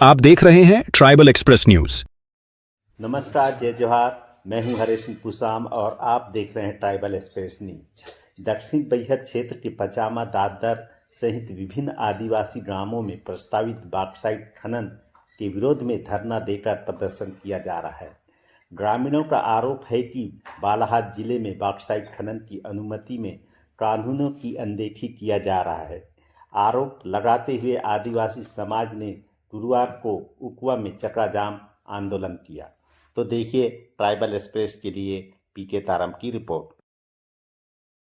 आप देख रहे हैं ट्राइबल एक्सप्रेस न्यूज। नमस्कार, जय जोहार। मैं हूं हरीश सिंह पुसाम और आप देख रहे हैं ट्राइबल एक्सप्रेस न्यूज। दक्षिण बैहट क्षेत्र के पचामा, दादर सहित विभिन्न आदिवासी ग्रामों में प्रस्तावित बॉक्साइट खनन के विरोध में धरना देकर प्रदर्शन किया जा रहा है। ग्रामीणों का आरोप है कि बालाघाट जिले में बॉक्साइट खनन की अनुमति में कानूनों की अनदेखी किया जा रहा है। आरोप लगाते हुए आदिवासी समाज ने गुरुवार को उकवा में चक्का जाम आंदोलन किया। तो देखिए ट्राइबल एक्सप्रेस के लिए पीके तारम की रिपोर्ट।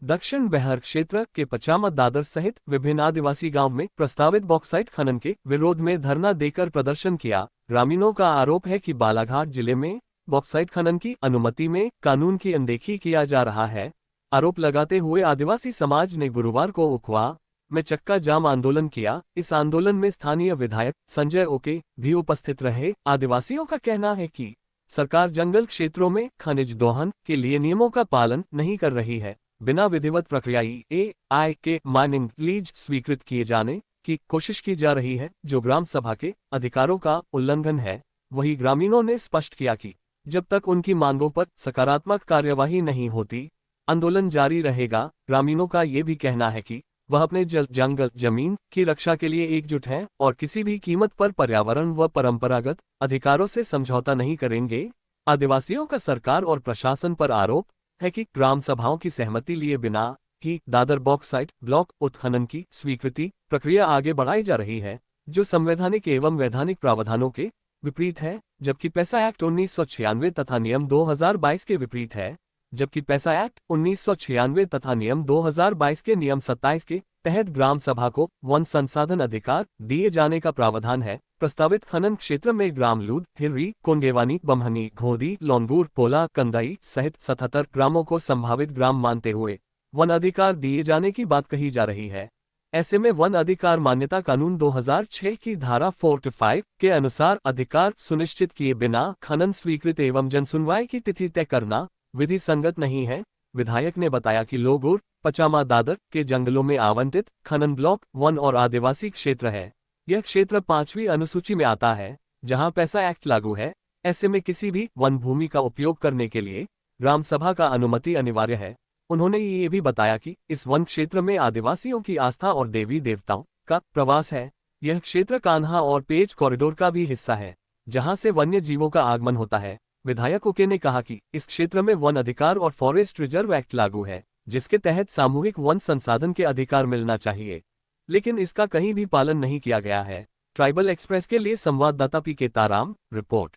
दक्षिण बैहट क्षेत्र के पचामा, दादर सहित विभिन्न आदिवासी गांव में प्रस्तावित बॉक्साइट खनन के विरोध में धरना देकर प्रदर्शन किया। ग्रामीणों का आरोप है कि बालाघाट जिले में बॉक्साइट खनन की अनुमति में कानून की अनदेखी किया जा रहा है। आरोप लगाते हुए आदिवासी समाज ने गुरुवार को उकवा में चक्का जाम आंदोलन किया। इस आंदोलन में स्थानीय विधायक संजय ओके भी उपस्थित रहे। आदिवासियों का कहना है कि सरकार जंगल क्षेत्रों में खनिज दोहन के लिए नियमों का पालन नहीं कर रही है। बिना विधिवत प्रक्रिया EAI के माइनिंग लीज स्वीकृत किए जाने की कोशिश की जा रही है, जो ग्राम सभा के अधिकारों का उल्लंघन है। वहीं ग्रामीणों ने स्पष्ट किया कि जब तक उनकी मांगों पर सकारात्मक कार्यवाही नहीं होती, आंदोलन जारी रहेगा। ग्रामीणों का ये भी कहना है कि वह अपने जंगल जमीन की रक्षा के लिए एकजुट हैं और किसी भी कीमत पर पर्यावरण व परंपरागत अधिकारों से समझौता नहीं करेंगे। आदिवासियों का सरकार और प्रशासन पर आरोप है कि ग्राम सभाओं की सहमति लिए बिना ही दादर बॉक्साइट ब्लॉक उत्खनन की स्वीकृति प्रक्रिया आगे बढ़ाई जा रही है, जो संवैधानिक एवं वैधानिक प्रावधानों के विपरीत है। जबकि पैसा एक्ट 1996 तथा नियम 2022 के विपरीत है। जबकि पैसा एक्ट 1996 तथा नियम 2022 के नियम 27 के तहत ग्राम सभा को वन संसाधन अधिकार दिए जाने का प्रावधान है। प्रस्तावित खनन क्षेत्र में ग्राम लूद, हिर्री, कोंगेवानी, बमहनी, घोदी, लोंगूर, पोला, कंदाई सहित 77 ग्रामों को संभावित ग्राम मानते हुए वन अधिकार दिए जाने की बात कही जा रही है। ऐसे में वन अधिकार मान्यता कानून 2006 की धारा 45 के अनुसार अधिकार सुनिश्चित किए बिना खनन स्वीकृत एवं जनसुनवाई की तिथि तय करना विधि संगत नहीं है। विधायक ने बताया कि लोगूर, पचामा, दादर के जंगलों में आवंटित खनन ब्लॉक वन और आदिवासी क्षेत्र है। यह क्षेत्र 5वीं अनुसूची में आता है, जहां पैसा एक्ट लागू है। ऐसे में किसी भी वन भूमि का उपयोग करने के लिए ग्राम सभा का अनुमति अनिवार्य है। उन्होंने ये भी बताया कि इस वन क्षेत्र में आदिवासियों की आस्था और देवी देवताओं का प्रवास है। यह क्षेत्र कान्हा और पेज कॉरिडोर का भी हिस्सा है, जहां से वन्य जीवों का आगमन होता है। विधायक ओके ने कहा कि इस क्षेत्र में वन अधिकार और फॉरेस्ट रिजर्व एक्ट लागू है, जिसके तहत सामूहिक वन संसाधन के अधिकार मिलना चाहिए, लेकिन इसका कहीं भी पालन नहीं किया गया है। ट्राइबल एक्सप्रेस के लिए संवाददाता पीके ताराम रिपोर्ट।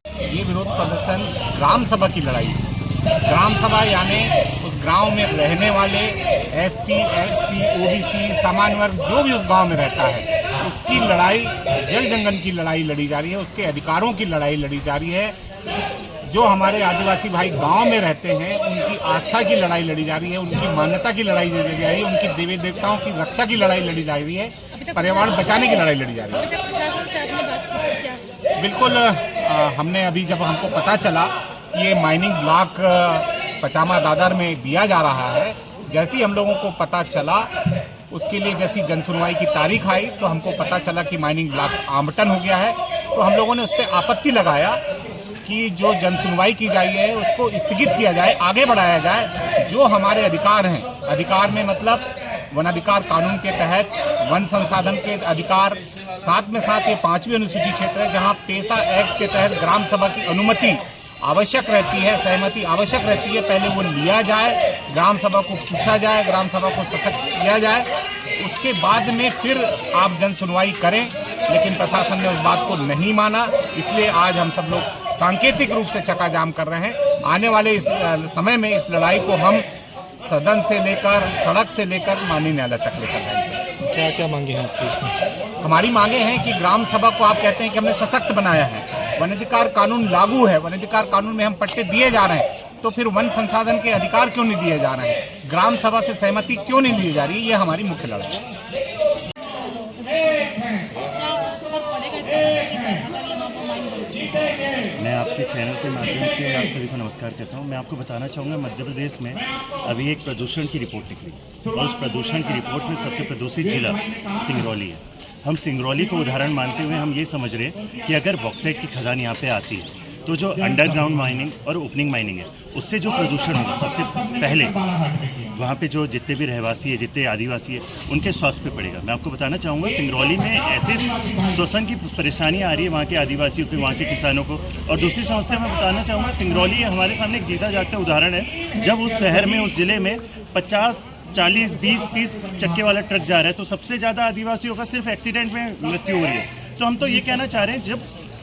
ये विरोध प्रदर्शन ग्राम सभा की लड़ाई, ग्राम सभा यानी उस गांव में रहने वाले ST, SC, OBC सामान्य वर्ग जो भी उस गांव में रहता है, उसकी लड़ाई, जल जंगल की लड़ाई लड़ी जा रही है, उसके अधिकारों की लड़ाई लड़ी जा रही है। जो हमारे आदिवासी भाई गांव में रहते हैं, उनकी आस्था की लड़ाई लड़ी जा रही है, उनकी मान्यता की लड़ाई लड़ी जा रही है, उनकी देवी देवताओं की रक्षा की लड़ाई लड़ी जा रही है, पर्यावरण बचाने की लड़ाई लड़ी जा रही है। बिल्कुल, हमने अभी जब हमको पता चला कि ये माइनिंग ब्लॉक पचामा, दादर में दिया जा रहा है, जैसे ही हम लोगों को पता चला, उसके लिए जैसी जनसुनवाई की तारीख आई तो हमको पता चला कि माइनिंग ब्लॉक आवंटन हो गया है। तो हम लोगों ने उस पर आपत्ति लगाया कि जो जनसुनवाई की जाए है उसको स्थगित किया जाए, आगे बढ़ाया जाए। जो हमारे अधिकार हैं, अधिकार में मतलब वन अधिकार कानून के तहत वन संसाधन के अधिकार, साथ में साथ ये 5वीं अनुसूची क्षेत्र है, जहाँ पैसा एक्ट के तहत ग्राम सभा की अनुमति आवश्यक रहती है, सहमति आवश्यक रहती है। पहले वो लिया जाए, ग्राम सभा को पूछा जाए, ग्राम सभा को सशक्त किया जाए, उसके बाद में फिर आप जन सुनवाई करें। लेकिन प्रशासन ने उस बात को नहीं माना, इसलिए आज हम सब लोग सांकेतिक रूप से चक्का जाम कर रहे हैं। आने वाले इस समय में इस लड़ाई को हम सदन से लेकर, सड़क से लेकर माननीय न्यायालय तक लेकर जाएंगे। क्या क्या मांगे हैं आपकी इसमें? हमारी मांगे हैं कि ग्राम सभा को आप कहते हैं कि हमने सशक्त बनाया है, वन अधिकार कानून लागू है, वन अधिकार कानून में हम पट्टे दिए जा रहे हैं, तो फिर वन संसाधन के अधिकार क्यों नहीं दिए जा रहे हैं? ग्राम सभा से सहमति क्यों नहीं ली जा रही? ये हमारी मुख्य लड़ाई है। मैं आपके चैनल के माध्यम से आप सभी को नमस्कार करता हूं। मैं आपको बताना चाहूँगा, मध्य प्रदेश में अभी एक प्रदूषण की रिपोर्ट निकली और उस प्रदूषण की रिपोर्ट में सबसे प्रदूषित जिला सिंगरौली है। हम सिंगरौली को उदाहरण मानते हुए हम ये समझ रहे हैं कि अगर बॉक्साइट की खदान यहाँ पे आती है तो जो अंडरग्राउंड माइनिंग और ओपनिंग माइनिंग है उससे जो प्रदूषण होगा सबसे पहले वहाँ पे जो जितने भी रहवासी है, जितने आदिवासी है, उनके स्वास्थ्य पे पड़ेगा। मैं आपको बताना चाहूँगा सिंगरौली में ऐसे श्वसन की परेशानी आ रही है वहाँ के आदिवासियों को, वहाँ के किसानों को। और दूसरी समस्या मैं बताना चाहूँगा, सिंगरौली हमारे सामने एक जीता जागता उदाहरण है। जब उस शहर में, उस ज़िले में 50, 40, 20, 30 चक्के वाला ट्रक जा रहा है तो सबसे ज़्यादा आदिवासियों का सिर्फ एक्सीडेंट में मृत्यु हो रही है। तो हम तो ये कहना चाह रहे हैं, जब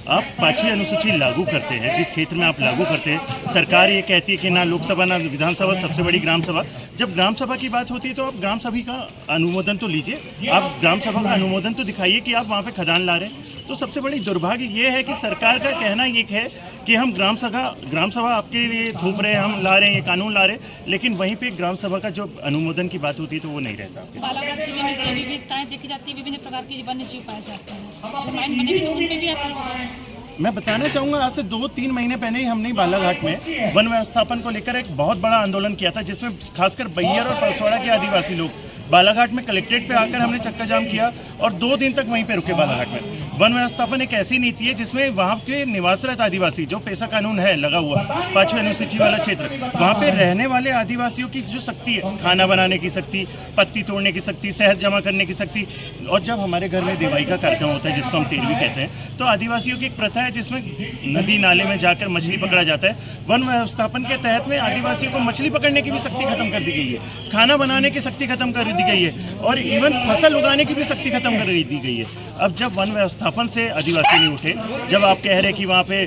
आप 5वीं अनुसूची लागू करते हैं, जिस क्षेत्र में आप लागू करते हैं, सरकार ये कहती है कि ना लोकसभा ना विधानसभा, सबसे बड़ी ग्राम सभा। जब ग्राम सभा की बात होती है तो आप ग्राम सभा का अनुमोदन तो लीजिए, आप ग्राम सभा का अनुमोदन तो दिखाइए कि आप वहाँ पे खदान ला रहे हैं। तो सबसे बड़ी दुर्भाग्य ये है कि सरकार का कहना ये है कि हम ग्राम सभा आपके लिए थोप रहे हैं, हम ला रहे हैं, ये कानून ला रहे हैं, लेकिन वहीं पे ग्राम सभा का जो अनुमोदन की बात होती है तो वो नहीं रहता। बालाघाट जिले में जैव विविधताएं देखी जाती है, विभिन्न प्रकार की वन्य जीव पाए जाते हैं। माइन बनेगी तो उन पे भी असर होगा। मैं बताना चाहूँगा, आज से 2-3 महीने पहले ही हमने बालाघाट में वन व्यवस्थापन को लेकर एक बहुत बड़ा आंदोलन किया था, जिसमें खासकर बैयर और परसवाड़ा के आदिवासी लोग बालाघाट में कलेक्ट्रेट पे आकर हमने चक्का जाम किया और 2 दिन तक वहीं पे रुके बालाघाट में। वन व्यवस्थापन एक ऐसी नीति है जिसमें वहाँ के निवासरत आदिवासी, जो पेशा कानून है लगा हुआ 5वीं अनुसूची वाला क्षेत्र, वहाँ पे रहने वाले आदिवासियों की जो शक्ति है, खाना बनाने की शक्ति, पत्ती तोड़ने की शक्ति, शहद जमा करने की शक्ति, और जब हमारे घर में देवाई का कार्यक्रम होता है जिसको हम तेरवी कहते हैं, तो आदिवासियों की एक प्रथा है जिसमें नदी नाले में जाकर मछली पकड़ा जाता है। वन व्यवस्थापन के तहत में आदिवासियों को मछली पकड़ने की भी शक्ति खत्म कर दी गई है, खाना बनाने की शक्ति खत्म कर दी गई है, और इवन फसल उगाने की भी शक्ति खत्म कर दी गई है। अब जब वन व्यवस्थापन से आदिवासी नहीं उठे, जब आप कह रहे हैं कि वहाँ पे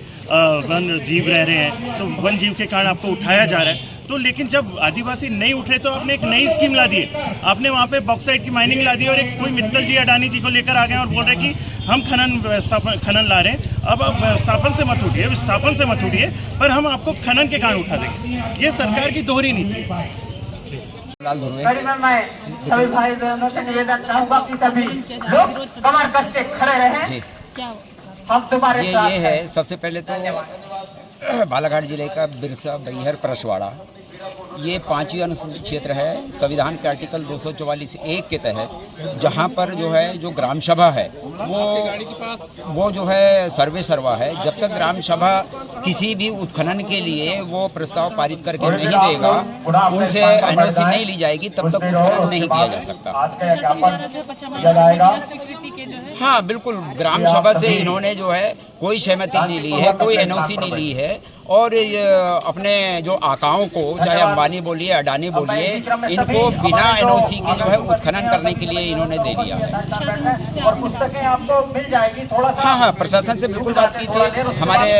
वन जीव रह रहे हैं तो वन जीव के कारण आपको उठाया जा रहा है, तो लेकिन जब आदिवासी नहीं उठ रहे तो आपने एक नई स्कीम ला दी है, आपने वहाँ पे बॉक्साइट की माइनिंग ला दी और एक कोई मित्तल जी अडानी जी को लेकर आ गए और बोल रहे कि हम खनन ला रहे हैं। अब आप व्यवस्थापन से मत उठिए, विस्थापन से मत उठिए, पर हम आपको खनन के कारण उठा देंगे। ये सरकार की दोहरी नीति है। मैं सभी भाई बहनों से निवेदन करूंगा कि सभी लोग कमर कस के खड़े रहें। हम तुम्हारे साथ ये है। सबसे पहले तो बालाघाट जिले का बिरसा बैहर परसवाड़ा, ये 5वीं अनुसूचित क्षेत्र है संविधान के आर्टिकल 244(1) के तहत, जहाँ पर जो है जो ग्राम सभा है वो जो है सर्वे सर्वा है। जब तक ग्राम सभा किसी भी उत्खनन के लिए वो प्रस्ताव पारित करके नहीं देगा, उनसे एनओसी नहीं ली जाएगी, तब तक उत्खनन नहीं किया जा सकता। हाँ बिल्कुल, ग्राम सभा से इन्होंने जो है कोई सहमति नहीं ली है, कोई एनओसी नहीं ली है, और अपने जो आकाओं को, चाहे अंबानी बोलिए, अडानी बोलिए, इनको बिना एनओसी के जो है उत्खनन करने के लिए इन्होंने दे दिया है। हाँ, प्रशासन से बिल्कुल बात की थी। हमारे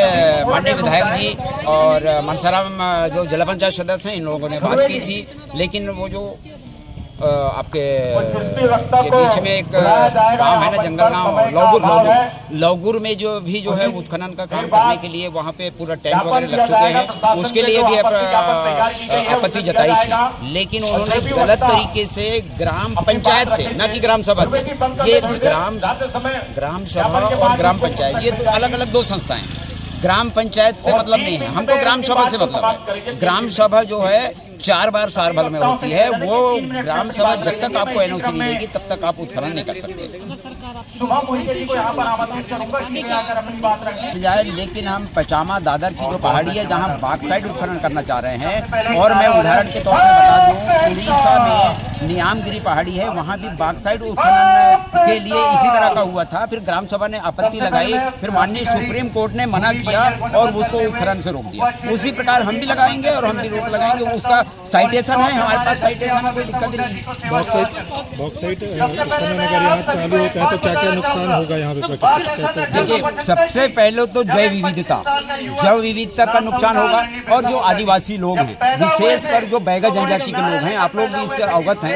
माननीय विधायक जी और मनसाराम जो जिला पंचायत सदस्य हैं, इन लोगों ने बात की थी, लेकिन वो जो आपके ये बीच में एक गांव है ना, जंगल गांव लौगुर में जो है उत्खनन का काम करने के लिए वहाँ पे पूरा टेंट वगैरह लग चुके हैं, उसके लिए भी आपत्ति जताई थी, लेकिन उन्होंने गलत तरीके से ग्राम पंचायत से, न कि ग्राम सभा से, ये ग्राम सभा और ग्राम पंचायत ये तो अलग अलग 2 संस्थाएं हैं। ग्राम पंचायत से मतलब नहीं है, हमको ग्राम सभा से मतलब है। ग्राम सभा जो है 4 बार साल भर में होती है, वो ग्राम सभा जब तक आपको एनओसी नहीं देगी तब तक आप उत्खनन नहीं कर सकते। लेकिन हम पचामा दादर की जो पहाड़ी है जहाँ बॉक्साइट उत्खनन करना चाह रहे हैं, और मैं उदाहरण के तौर पर बता दूँ, उड़ीसा में नियामगिरी पहाड़ी है, वहाँ भी बॉक्साइट उत्खनन के लिए इसी तरह का हुआ था। फिर ग्राम सभा ने आपत्ति लगाई, फिर माननीय सुप्रीम कोर्ट ने मना किया और उसको उत्खनन से रोक दिया। उसी प्रकार हम भी लगाएंगे और हम भी रोक लगाएंगे। उसका साइटेशन है, हमारे पास साइटेशन है, कोई दिक्कत नहीं। बॉक्साइट उत्खनन अगर यहाँ चालू होता है तो क्या क्या नुकसान होगा यहाँ पे? देखिए, सबसे पहले तो जैव विविधता का नुकसान होगा, और जो आदिवासी लोग हैं, विशेषकर जो बैगा जनजाति के लोग हैं, आप लोग भी इससे अवगत हैं,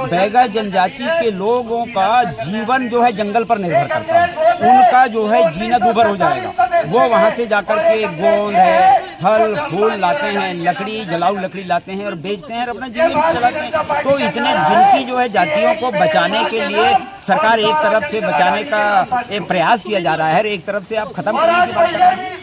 बैगा जनजाति के लोगों का जीवन जो है जंगल पर निर्भर करता है। उनका जो है जीना दूभर हो जाएगा। वो वहाँ से जाकर के गोंद है, फल फूल लाते हैं, लकड़ी, जलाऊ लकड़ी लाते हैं और बेचते हैं और अपना जीवन चलाते हैं। तो इतने जिनकी जो है जातियों को बचाने के लिए सरकार एक तरफ से बचाने का एक प्रयास किया जा रहा है, एक तरफ से आप खत्म करने की बात कर रहे हैं।